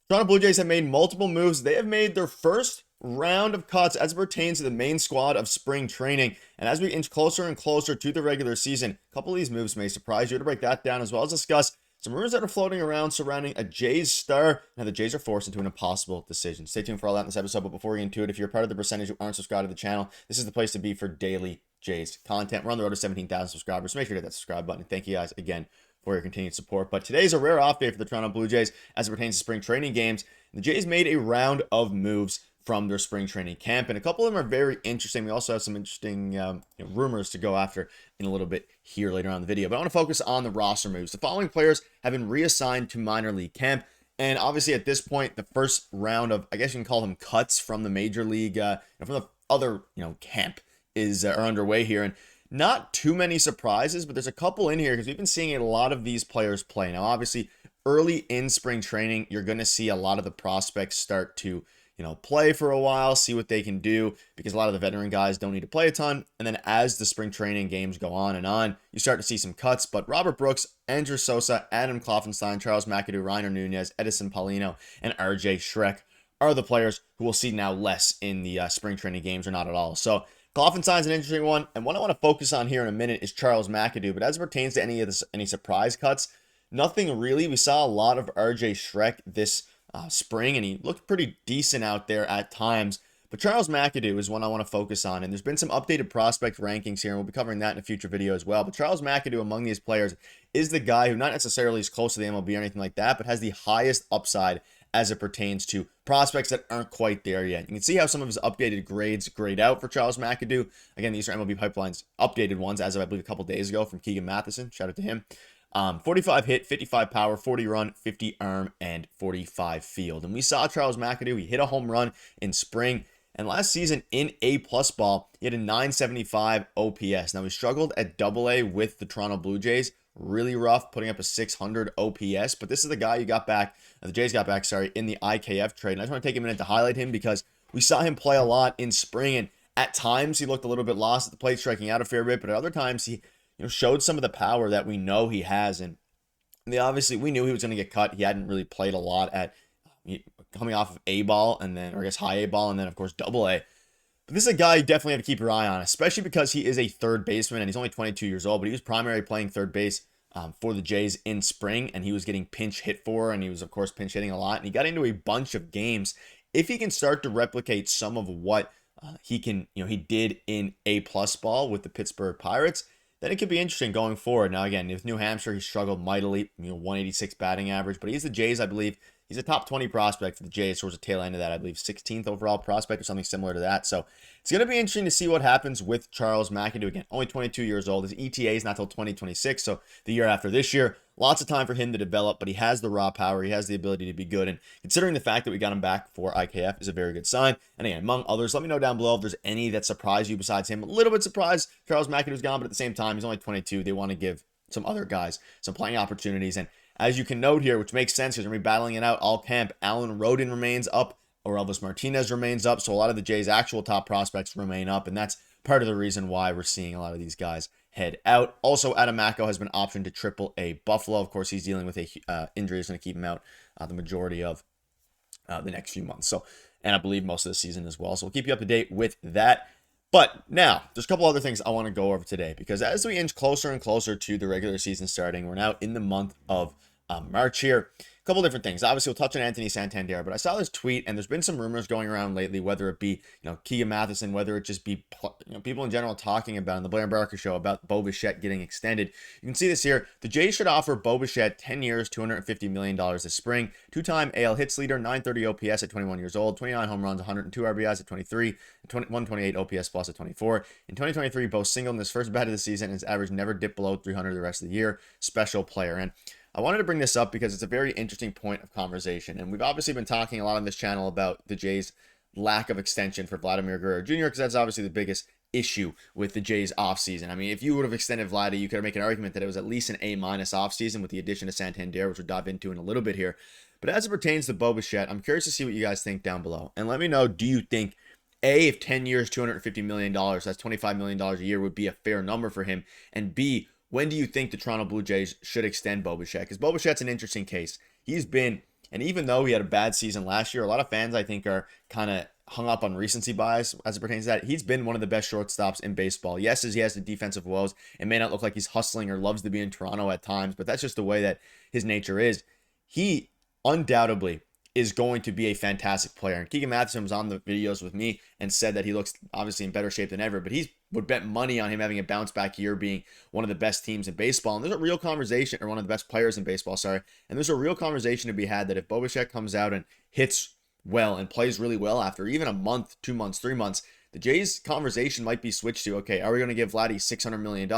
Toronto Blue Jays have made multiple moves. They have made their first round of cuts as it pertains to the main squad of spring training. And as we inch closer and closer to the regular season, a couple of these moves may surprise you. To break that down, as well as discuss some rumors that are floating around surrounding a Jays star. Now the Jays are forced into an impossible decision. Stay tuned for all that in this episode. But before we get into it, if you're part of the percentage who aren't subscribed to the channel, this is the place to be for daily Jays content. We're on the road to 17,000 subscribers, so make sure to hit that subscribe button. Thank you guys again for your continued support. But today's a rare off day for the Toronto Blue Jays as it pertains to spring training games. The Jays made a round of moves from their spring training camp, and a couple of them are very interesting. We also have some interesting rumors to go after in a little bit here later on in the video. But I want to focus on the roster moves. The following players have been reassigned to minor league camp, and obviously at this point, the first round of, I guess you can call them cuts from the major league, from the other camp are underway here, and not too many surprises, but there's a couple in here because we've been seeing a lot of these players play. Now, obviously, early in spring training, you're going to see a lot of the prospects start to, play for a while, see what they can do, because a lot of the veteran guys don't need to play a ton. And then as the spring training games go on and on, you start to see some cuts. But Robert Brooks, Andrew Sosa, Adam Kloffenstein, Charles McAdoo, Reiner Nunez, Edison Paulino, and RJ Schreck are the players who will see now less in the spring training games or not at all. So Kloffenstein's an interesting one, and what I want to focus on here in a minute is Charles McAdoo. But as it pertains to any surprise cuts, nothing really. We saw a lot of RJ Schreck this spring, and he looked pretty decent out there at times. But Charles McAdoo is one I want to focus on, and there's been some updated prospect rankings here, and we'll be covering that in a future video as well. But Charles McAdoo, among these players, is the guy who not necessarily is close to the MLB or anything like that, but has the highest upside as it pertains to prospects that aren't quite there yet. You can see how some of his updated grades grade out for Charles McAdoo. Again, these are MLB Pipeline's updated ones as of, I believe, a couple days ago from Keegan Matheson. Shout out to him. 45 hit, 55 power, 40 run, 50 arm, and 45 field. And we saw Charles McAdoo. He hit a home run in spring. And last season in A-plus ball, he had a 975 OPS. Now, he struggled at AA with the Toronto Blue Jays. Really rough, putting up a 600 OPS. But this is the guy you got back, the Jays got back, in the IKF trade. And I just want to take a minute to highlight him because we saw him play a lot in spring. And at times, he looked a little bit lost at the plate, striking out a fair bit. But at other times, he showed some of the power that we know he has. And obviously, we knew he was going to get cut. He hadn't really played a lot at coming off of A-ball and then, or I guess high A-ball and then, of course, AA. But this is a guy you definitely have to keep your eye on, especially because he is a third baseman and he's only 22 years old, but he was primarily playing third base for the Jays in spring, and he was getting pinch hit for, and he was, of course, pinch hitting a lot, and he got into a bunch of games. If he can start to replicate some of what he did in A-plus ball with the Pittsburgh Pirates, then it could be interesting going forward. Now, again, with New Hampshire, he struggled mightily, 186 batting average, but he's the Jays, I believe. He's a top 20 prospect for the Jays towards the tail end of that, I believe 16th overall prospect or something similar to that. So it's going to be interesting to see what happens with Charles McAdoo. Again, only 22 years old. His ETA is not till 2026, so the year after this year. Lots of time for him to develop, but he has the raw power. He has the ability to be good, and considering the fact that we got him back for IKF is a very good sign. And again, among others, let me know down below if there's any that surprise you besides him. A little bit surprised Charles McAdoo's gone, but at the same time, he's only 22. They want to give some other guys some playing opportunities, and as you can note here, which makes sense because we're battling it out all camp, Alan Rodin remains up, or Elvis Martinez remains up, so a lot of the Jays' actual top prospects remain up, and that's part of the reason why we're seeing a lot of these guys head out. Also, Adam Macko has been optioned to Triple-A Buffalo. Of course, he's dealing with a injury that's going to keep him out the majority of the next few months. So, and I believe most of the season as well. So we'll keep you up to date with that. But now, there's a couple other things I want to go over today, because as we inch closer and closer to the regular season starting, we're now in the month of March here. A couple different things. Obviously, we'll touch on Anthony Santander, but I saw this tweet, and there's been some rumors going around lately, whether it be Keegan Matheson, whether it just be people in general talking about on the Blair and Barker show about Bo Bichette getting extended. You can see this here. The Jays should offer Bo Bichette 10 years, $250 million this spring. Two-time AL hits leader, 930 OPS at 21 years old, 29 home runs, 102 RBIs at 23, 128 OPS plus at 24. In 2023, Bo singled in his first bat of the season, and his average never dipped below 300 the rest of the year. Special player. And I wanted to bring this up because it's a very interesting point of conversation. And we've obviously been talking a lot on this channel about the Jays' lack of extension for Vladimir Guerrero Jr. because that's obviously the biggest issue with the Jays offseason. I mean, if you would have extended Vladdy, you could make an argument that it was at least an A- offseason with the addition of Santander, which we'll dive into in a little bit here. But as it pertains to Bo Bichette, I'm curious to see what you guys think down below. And let me know, do you think, A, if 10 years, $250 million, that's $25 million a year, would be a fair number for him? And B, when do you think the Toronto Blue Jays should extend Bo Bichette? Because Bo Bichette's an interesting case. He's been And even though he had a bad season last year, a lot of fans, I think, are kind of hung up on recency bias as it pertains to that. He's been one of the best shortstops in baseball. Yes, as he has the defensive woes, it may not look like he's hustling or loves to be in Toronto at times, but that's just the way that his nature is. He undoubtedly is going to be a fantastic player. And Keegan Matheson was on the videos with me and said that he looks obviously in better shape than ever, but he would bet money on him having a bounce back year, being one of the best teams in baseball. And there's a real conversation, or one of the best players in baseball, sorry. And there's a real conversation to be had that if Bo Bichette comes out and hits well and plays really well after even a month, 2 months, 3 months, the Jays conversation might be switched to, okay, are we going to give Vladdy $600 million,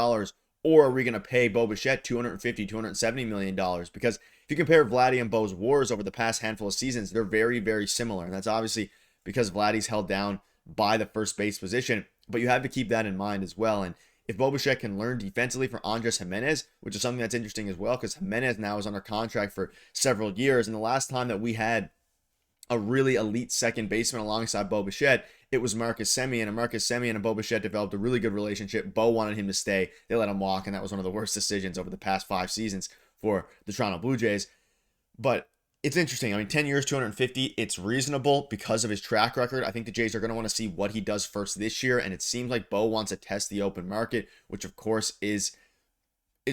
or are we going to pay Bo Bichette $250, $270 million? Because if you compare Vladdy and Bo's WARs over the past handful of seasons, they're very, very similar. And that's obviously because Vladdy's held down by the first base position. But you have to keep that in mind as well. And if Bo Bichette can learn defensively from Andres Gimenez, which is something that's interesting as well, because Gimenez now is under contract for several years. And the last time that we had a really elite second baseman alongside Bo Bichette, it was Marcus Semien. And Marcus Semien and Bo Bichette developed a really good relationship. Bo wanted him to stay. They let him walk, and that was one of the worst decisions over the past 5 seasons for the Toronto Blue Jays. But it's interesting. I mean, 10 years, 250, it's reasonable because of his track record. I think the Jays are going to want to see what he does first this year, and it seems like Bo wants to test the open market, which of course is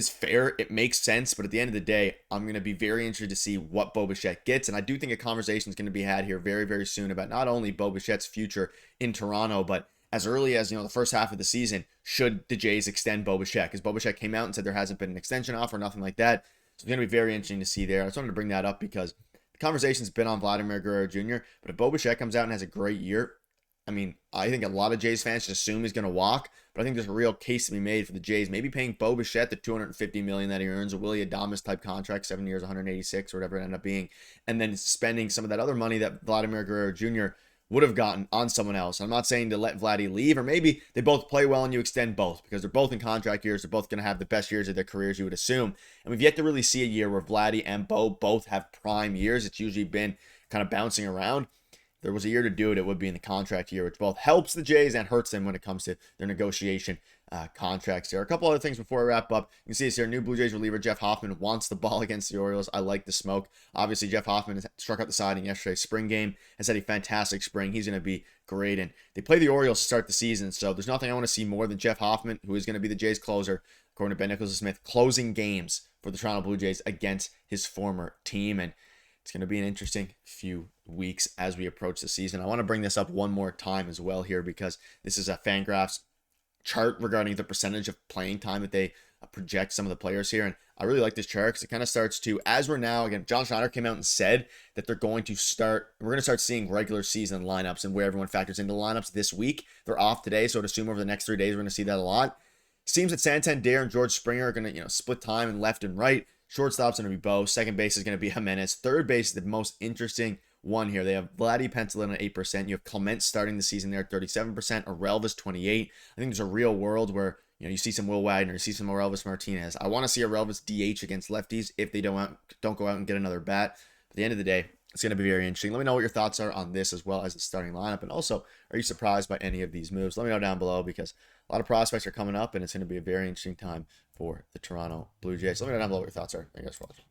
fair. It makes sense, but at the end of the day, I'm going to be very interested to see what Bo Bichette gets, and I do think a conversation is going to be had here very, very soon about not only Bo Bichette's future in Toronto, but as early as, the first half of the season, should the Jays extend Bo Bichette? Because Bo Bichette came out and said there hasn't been an extension offer, nothing like that. So it's going to be very interesting to see there. I just wanted to bring that up because the conversation's been on Vladimir Guerrero Jr., but if Bo Bichette comes out and has a great year, I mean, I think a lot of Jays fans just assume he's going to walk, but I think there's a real case to be made for the Jays, maybe paying Bo Bichette the $250 million that he earns, a Willy Adames type contract, 7 years, 186 or whatever it ended up being, and then spending some of that other money that Vladimir Guerrero Jr. would have gotten on someone else. I'm not saying to let Vladdy leave, or maybe they both play well and you extend both because they're both in contract years. They're both going to have the best years of their careers, you would assume. And we've yet to really see a year where Vladdy and Bo both have prime years. It's usually been kind of bouncing around. If there was a year to do it, it would be in the contract year, which both helps the Jays and hurts them when it comes to their negotiation contracts here. A couple other things before I wrap up. You can see this here. New Blue Jays reliever Jeff Hoffman wants the ball against the Orioles. I like the smoke. Obviously, Jeff Hoffman has struck out the side in yesterday's spring game. Has had a fantastic spring. He's going to be great. And they play the Orioles to start the season, so there's nothing I want to see more than Jeff Hoffman, who is going to be the Jays closer, according to Ben Nicholson-Smith, closing games for the Toronto Blue Jays against his former team. And it's going to be an interesting few weeks as we approach the season. I want to bring this up one more time as well here because this is a Fangraphs chart regarding the percentage of playing time that they project some of the players here. And I really like this chart because it kind of starts to, as we're now, again, John Schneider came out and said that we're going to start seeing regular season lineups and where everyone factors into lineups this week. They're off today, so I'd assume over the next 3 days, we're going to see that a lot. Seems that Santander and George Springer are going to, split time and left and right. Shortstop's going to be Bo. Second base is going to be Gimenez. Third base is the most interesting one here. They have Vladdy penciled in at 8%. You have Clement starting the season there at 37%, Orelvis 28%. I think there's a real world where you see some Will Wagner, you see some Orelvis Martinez. I want to see Orelvis DH against lefties if they don't go out and get another bat. At the end of the day, it's going to be very interesting. Let me know what your thoughts are on this as well as the starting lineup. And also, are you surprised by any of these moves? Let me know down below because a lot of prospects are coming up and it's going to be a very interesting time for the Toronto Blue Jays. Let me know down below what your thoughts are. Thank you guys for watching.